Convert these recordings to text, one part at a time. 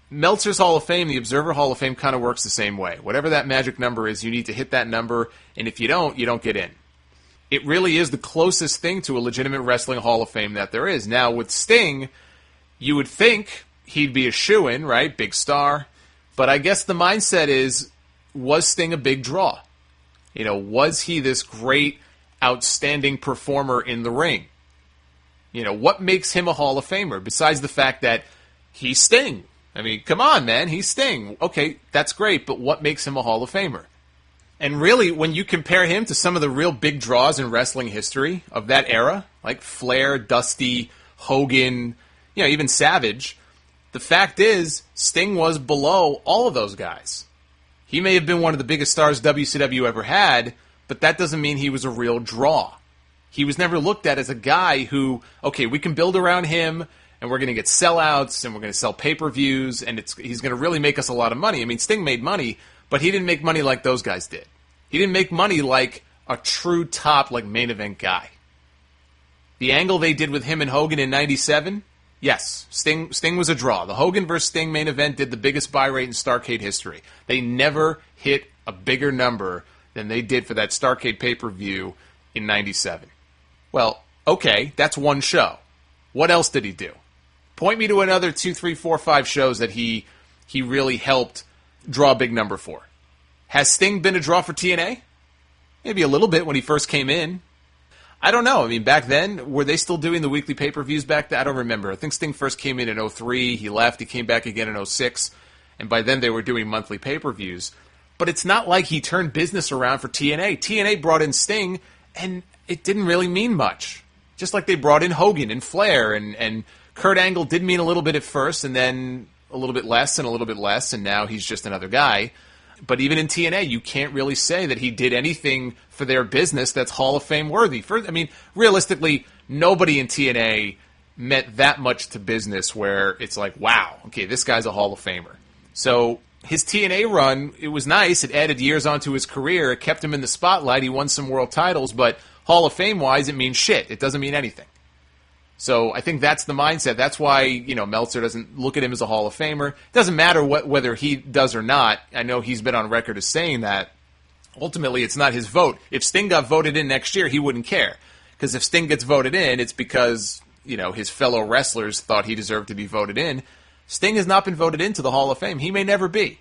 Meltzer's Hall of Fame, the Observer Hall of Fame, kind of works the same way. Whatever that magic number is, you need to hit that number, and if you don't get in. It really is the closest thing to a legitimate wrestling Hall of Fame that there is. Now, with Sting, you would think he'd be a shoo-in, right? Big star. But I guess the mindset is, was Sting a big draw? Was he this great, outstanding performer in the ring? What makes him a Hall of Famer, besides the fact that he's Sting? I mean, come on, man, he's Sting. Okay, that's great, but what makes him a Hall of Famer? And really, when you compare him to some of the real big draws in wrestling history of that era, like Flair, Dusty, Hogan, even Savage, the fact is, Sting was below all of those guys. He may have been one of the biggest stars WCW ever had, but that doesn't mean he was a real draw. He was never looked at as a guy who, okay, we can build around him, and we're going to get sellouts, and we're going to sell pay-per-views, and he's going to really make us a lot of money. I mean, Sting made money, but he didn't make money like those guys did. He didn't make money like a true top, main event guy. The angle they did with him and Hogan in '97, yes, Sting was a draw. The Hogan vs. Sting main event did the biggest buy rate in Starrcade history. They never hit a bigger number than they did for that Starrcade pay-per-view in '97. Well, okay, that's one show. What else did he do? Point me to another 2, 3, 4, 5 shows that he really helped draw a big number for. Has Sting been a draw for TNA? Maybe a little bit when he first came in. I don't know. I mean, back then, were they still doing the weekly pay-per-views back then? I don't remember. I think Sting first came in '03. He left. He came back again in '06. And by then, they were doing monthly pay-per-views. But it's not like he turned business around for TNA. TNA brought in Sting, and it didn't really mean much. Just like they brought in Hogan and Flair, and Kurt Angle did mean a little bit at first, and then a little bit less, and a little bit less, and now he's just another guy. But even in TNA, you can't really say that he did anything for their business that's Hall of Fame worthy. Realistically, nobody in TNA meant that much to business where it's like, wow, okay, this guy's a Hall of Famer. So his TNA run, it was nice. It added years onto his career. It kept him in the spotlight. He won some world titles, but Hall of Fame-wise, it means shit. It doesn't mean anything. So I think that's the mindset. That's why, Meltzer doesn't look at him as a Hall of Famer. It doesn't matter whether he does or not. I know he's been on record as saying that. Ultimately, it's not his vote. If Sting got voted in next year, he wouldn't care. Because if Sting gets voted in, it's because, his fellow wrestlers thought he deserved to be voted in. Sting has not been voted into the Hall of Fame. He may never be.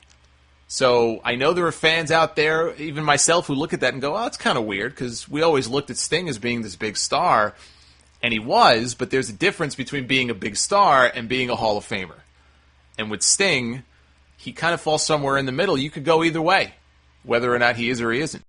So I know there are fans out there, even myself, who look at that and go, oh, it's kind of weird, because we always looked at Sting as being this big star. And he was, but there's a difference between being a big star and being a Hall of Famer. And with Sting, he kind of falls somewhere in the middle. You could go either way, whether or not he is or he isn't.